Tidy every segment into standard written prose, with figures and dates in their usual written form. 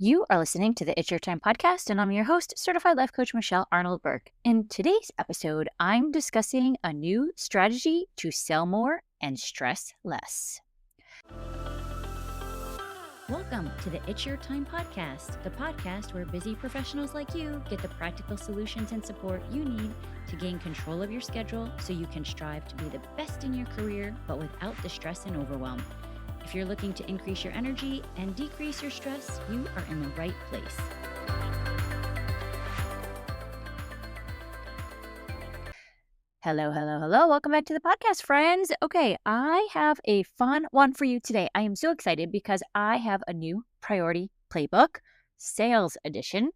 You are listening to the It's Your Time podcast, and I'm your host, Certified Life Coach Michelle Arnold Burke. In today's episode, I'm discussing a new strategy to sell more and stress less. Welcome to the It's Your Time podcast, the podcast where busy professionals like you get the practical solutions and support you need to gain control of your schedule so you can strive to be the best in your career, but without the stress and overwhelm. If you're looking to increase your energy and decrease your stress, you are in the right place. Hello. Welcome back to the podcast, friends. Okay, I have a fun one for you today. I am so excited because I have a new Priority Playbook Sales Edition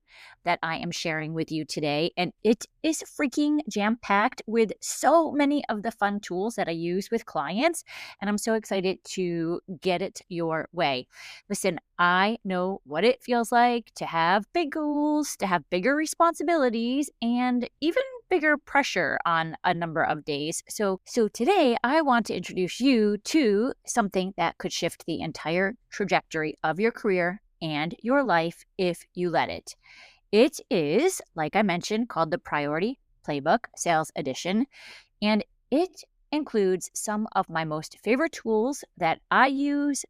that I am sharing with you today. And it is freaking jam-packed with so many of the fun tools that I use with clients. And I'm so excited to get it your way. Listen, I know what it feels like to have big goals, to have bigger responsibilities, and even bigger pressure on a number of days. So today I want to introduce you to something that could shift the entire trajectory of your career and your life if you let it. It is, like I mentioned, called the Priority Playbook Sales Edition, and it includes some of my most favorite tools that I use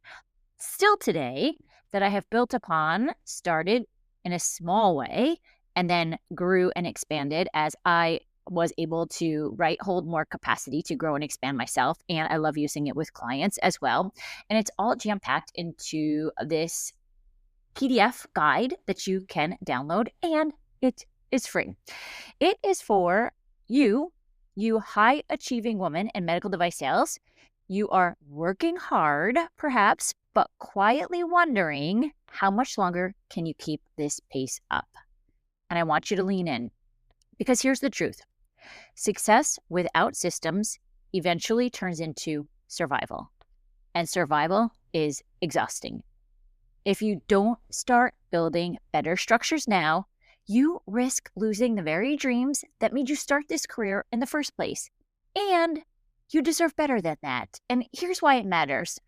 still today that I have built upon, started in a small way, and then grew and expanded as I was able to hold more capacity to grow and expand myself. And I love using it with clients as well. And it's all jam-packed into this PDF guide that you can download, and it is free. It is for you high achieving woman in medical device sales. You are working hard, perhaps, but quietly wondering how much longer can you keep this pace up? And I want you to lean in, because here's the truth. Success without systems eventually turns into survival, and survival is exhausting. If you don't start building better structures now, you risk losing the very dreams that made you start this career in the first place. And you deserve better than that. And here's why it matters.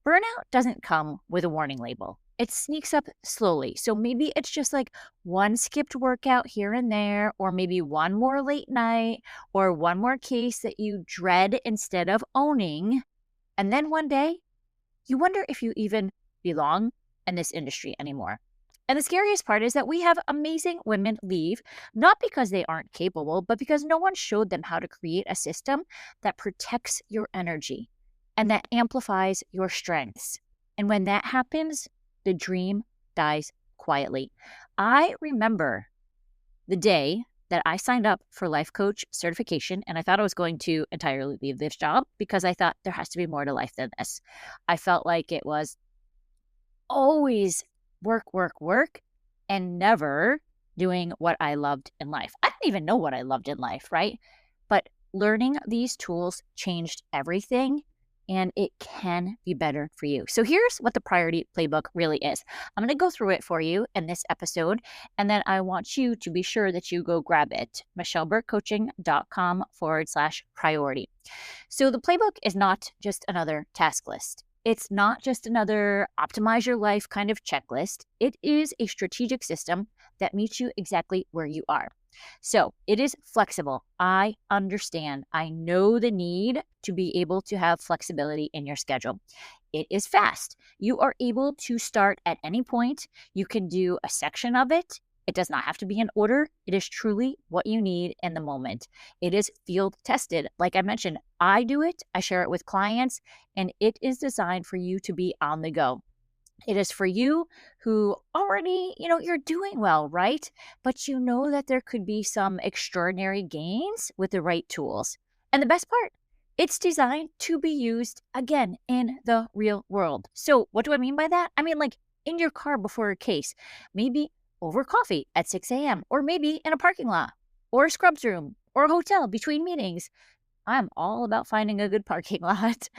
Burnout doesn't come with a warning label. It sneaks up slowly. So maybe it's just like one skipped workout here and there, or maybe one more late night, or one more case that you dread instead of owning. And then one day, you wonder if you even belong in this industry anymore. And the scariest part is that we have amazing women leave, not because they aren't capable, but because no one showed them how to create a system that protects your energy and that amplifies your strengths. And when that happens, the dream dies quietly. I remember the day that I signed up for life coach certification, and I thought I was going to entirely leave this job because I thought there has to be more to life than this. I felt like it was always work, and never doing what I loved in life. I didn't even know what I loved in life, right? But learning these tools changed everything, and it can be better for you. So here's what the Priority Playbook really is. I'm going to go through it for you in this episode, and then I want you to be sure that you go grab it, michelleburkecoaching.com/priority. So the playbook is not just another task list. It's not just another optimize your life kind of checklist. It is a strategic system that meets you exactly where you are. So it is flexible. I understand. I know the need to be able to have flexibility in your schedule. It is fast. You are able to start at any point. You can do a section of it. It does not have to be in order. It is truly what you need in the moment. It is field tested. Like I mentioned, I do it. I share it with clients, and it is designed for you to be on the go. It is for you who already, you're doing well, right? But you know that there could be some extraordinary gains with the right tools. And the best part, it's designed to be used, again, in the real world. So what do I mean by that? I mean, like in your car before a case, maybe over coffee at 6 a.m., or maybe in a parking lot, or a scrubs room, or a hotel between meetings. I'm all about finding a good parking lot.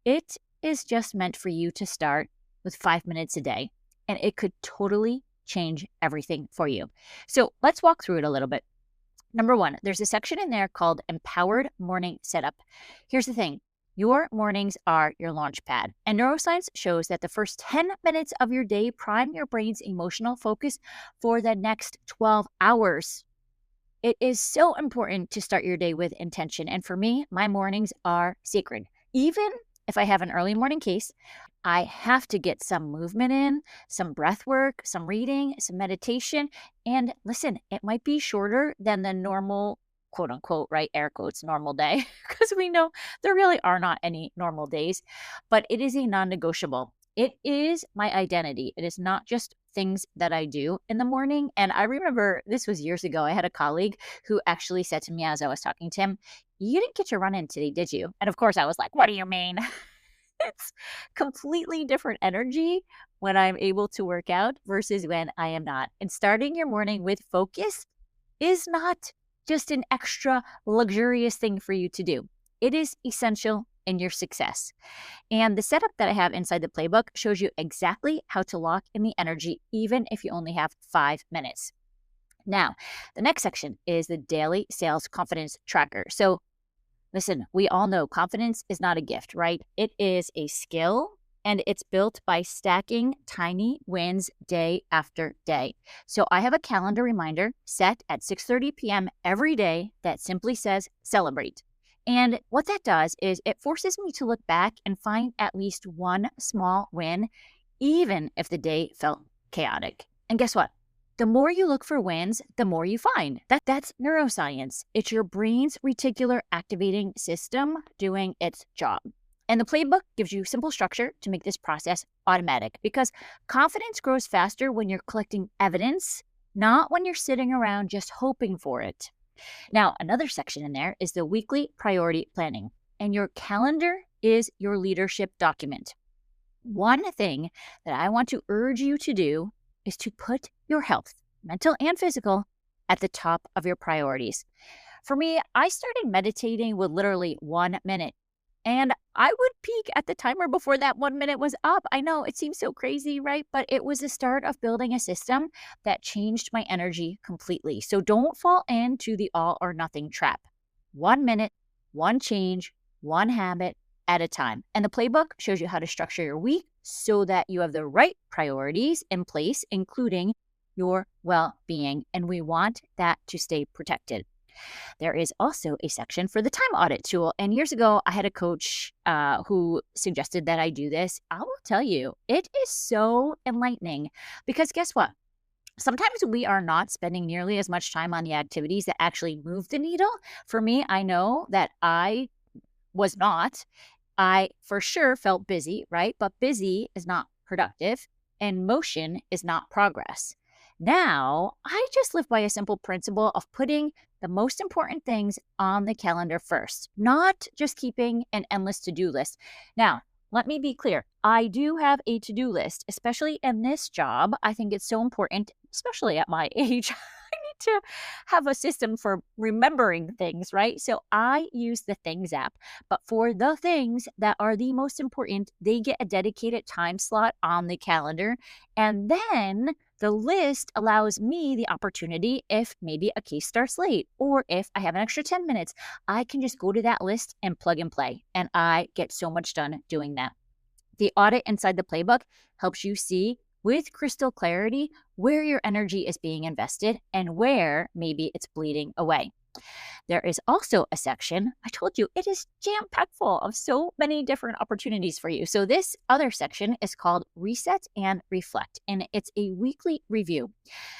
It is just meant for you to start with 5 minutes a day, and it could totally change everything for you. So let's walk through it a little bit. Number one, there's a section in there called Empowered Morning Setup. Here's the thing. Your mornings are your launch pad, and neuroscience shows that the first 10 minutes of your day prime your brain's emotional focus for the next 12 hours. It is so important to start your day with intention. And for me, my mornings are sacred. Even if I have an early morning case, I have to get some movement in, some breath work, some reading, some meditation. And listen, it might be shorter than the normal, quote unquote, right? Air quotes, normal day, because we know there really are not any normal days, but it is a non negotiable. It is my identity. It is not just things that I do in the morning. And I remember this was years ago. I had a colleague who actually said to me as I was talking to him, "You didn't get your run in today, did you?" And of course, I was like, "What do you mean?" It's completely different energy when I'm able to work out versus when I am not. And starting your morning with focus is not just an extra luxurious thing for you to do. It is essential in your success. And the setup that I have inside the playbook shows you exactly how to lock in the energy, even if you only have 5 minutes. Now, the next section is the daily sales confidence tracker. So listen, we all know confidence is not a gift, right? It is a skill, and it's built by stacking tiny wins day after day. So I have a calendar reminder set at 6:30 p.m. every day that simply says celebrate. And what that does is it forces me to look back and find at least one small win, even if the day felt chaotic. And guess what? The more you look for wins, the more you find. That's neuroscience. It's your brain's reticular activating system doing its job. And the playbook gives you simple structure to make this process automatic, because confidence grows faster when you're collecting evidence, not when you're sitting around just hoping for it. Now, another section in there is the weekly priority planning, and your calendar is your leadership document. One thing that I want to urge you to do is to put your health, mental and physical, at the top of your priorities. For me, I started meditating with literally 1 minute, and I would peak at the timer before that 1 minute was up. I know it seems so crazy, right? But it was the start of building a system that changed my energy completely. So don't fall into the all or nothing trap. 1 minute, one change, one habit at a time. And the playbook shows you how to structure your week so that you have the right priorities in place, including your well-being. And we want that to stay protected. There is also a section for the time audit tool. And years ago, I had a coach who suggested that I do this. I will tell you, it is so enlightening, because guess what? Sometimes we are not spending nearly as much time on the activities that actually move the needle. For me, I know that I was not. I for sure felt busy, right? But busy is not productive, and motion is not progress. Now, I just live by a simple principle of putting the most important things on the calendar first, not just keeping an endless to-do list. Now, let me be clear. I do have a to-do list, especially in this job. I think it's so important, especially at my age. I need to have a system for remembering things, right? So I use the Things app. But for the things that are the most important, they get a dedicated time slot on the calendar. And then the list allows me the opportunity, if maybe a case starts late or if I have an extra 10 minutes, I can just go to that list and plug and play. And I get so much done doing that. The audit inside the playbook helps you see with crystal clarity where your energy is being invested and where maybe it's bleeding away. There is also a section, I told you, it is jam-packed full of so many different opportunities for you. So this other section is called Reset and Reflect, and it's a weekly review.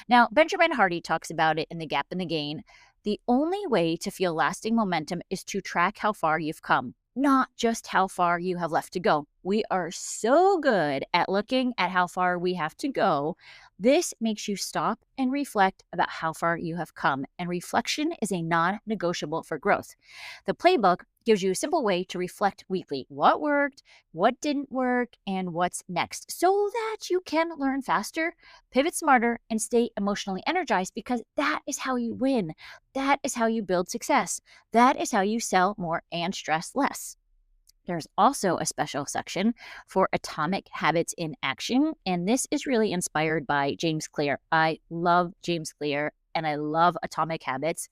Now, Benjamin Hardy talks about it in The Gap and the Gain. The only way to feel lasting momentum is to track how far you've come, not just how far you have left to go. We are so good at looking at how far we have to go. This makes you stop and reflect about how far you have come, and reflection is a non-negotiable for growth. The playbook gives you a simple way to reflect weekly what worked, what didn't work, and what's next, so that you can learn faster, pivot smarter, and stay emotionally energized, because that is how you win. That is how you build success. That is how you sell more and stress less. There's also a special section for Atomic Habits in Action, and this is really inspired by James Clear. I love James Clear, and I love Atomic Habits.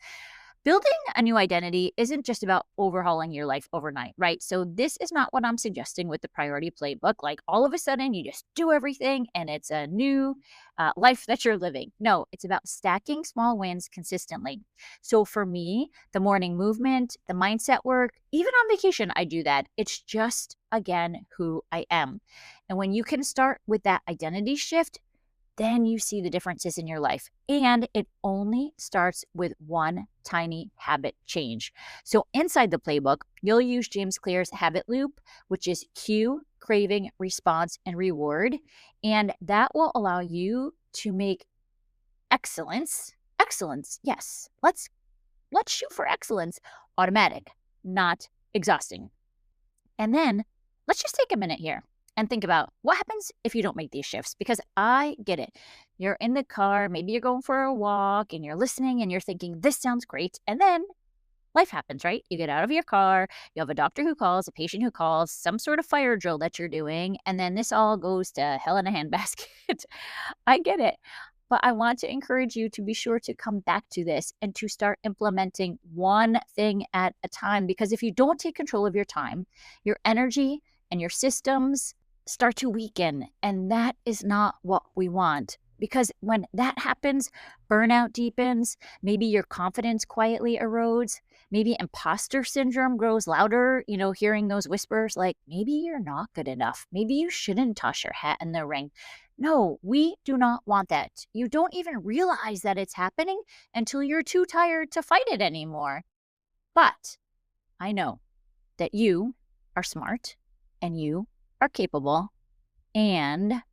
Building a new identity isn't just about overhauling your life overnight, right? So this is not what I'm suggesting with the Priority Playbook. Like all of a sudden you just do everything and it's a new life that you're living. No, it's about stacking small wins consistently. So for me, the morning movement, the mindset work, even on vacation, I do that. It's just, again, who I am. And when you can start with that identity shift, then you see the differences in your life. And it only starts with one tiny habit change. So inside the playbook, you'll use James Clear's habit loop, which is cue, craving, response, and reward. And that will allow you to make excellence, yes, let's shoot for excellence, automatic, not exhausting. And then let's just take a minute here and think about what happens if you don't make these shifts, because I get it. You're in the car, maybe you're going for a walk and you're listening and you're thinking, this sounds great. And then life happens, right? You get out of your car, you have a doctor who calls, a patient who calls, some sort of fire drill that you're doing, and then this all goes to hell in a handbasket. I get it. But I want to encourage you to be sure to come back to this and to start implementing one thing at a time. Because if you don't take control of your time, your energy and your systems start to weaken. And that is not what we want. Because when that happens, burnout deepens, maybe your confidence quietly erodes, maybe imposter syndrome grows louder, hearing those whispers like, maybe you're not good enough. Maybe you shouldn't toss your hat in the ring. No, we do not want that. You don't even realize that it's happening until you're too tired to fight it anymore. But I know that you are smart and you are capable. And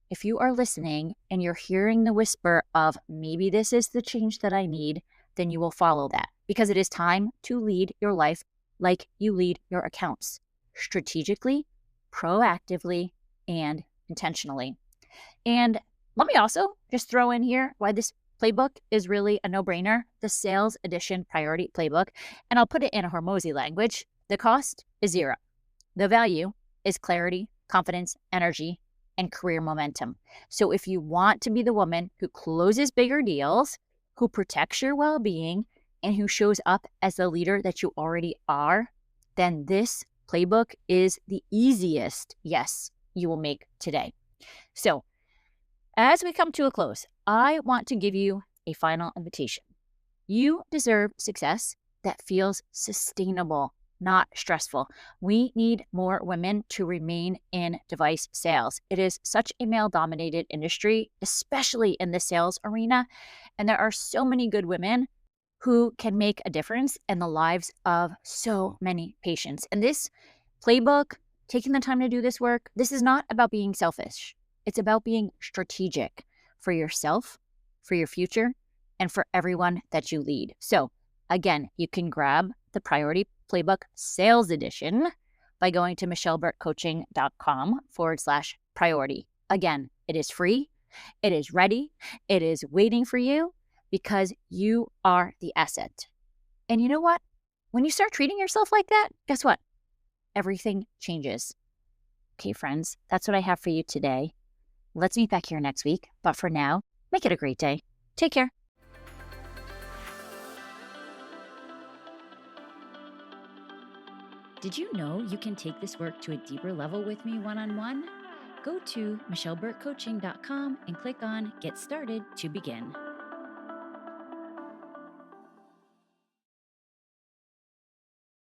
if you are listening and you're hearing the whisper of maybe this is the change that I need, then you will follow that, because it is time to lead your life like you lead your accounts, strategically, proactively, and intentionally. And let me also just throw in here why this playbook is really a no-brainer, the Sales Edition Priority Playbook. And I'll put it in a Hormozy language. The cost is zero. The value is clarity, confidence, energy, and career momentum. So if you want to be the woman who closes bigger deals, who protects your well-being, and who shows up as the leader that you already are, then this playbook is the easiest yes you will make today. So as we come to a close, I want to give you a final invitation. You deserve success that feels sustainable, not stressful. We need more women to remain in device sales. It is such a male-dominated industry, especially in the sales arena, and there are so many good women who can make a difference in the lives of so many patients. And this playbook, taking the time to do this work, this is not about being selfish. It's about being strategic for yourself, for your future, and for everyone that you lead. So again, you can grab the Priority Playbook Sales Edition by going to michelleburtcoaching.com/priority. Again, it is free. It is ready. It is waiting for you because you are the asset. And you know what? When you start treating yourself like that, guess what? Everything changes. Okay, friends, that's what I have for you today. Let's meet back here next week. But for now, make it a great day. Take care. Did you know you can take this work to a deeper level with me one-on-one? Go to michelleburtcoaching.com and click on Get Started to begin.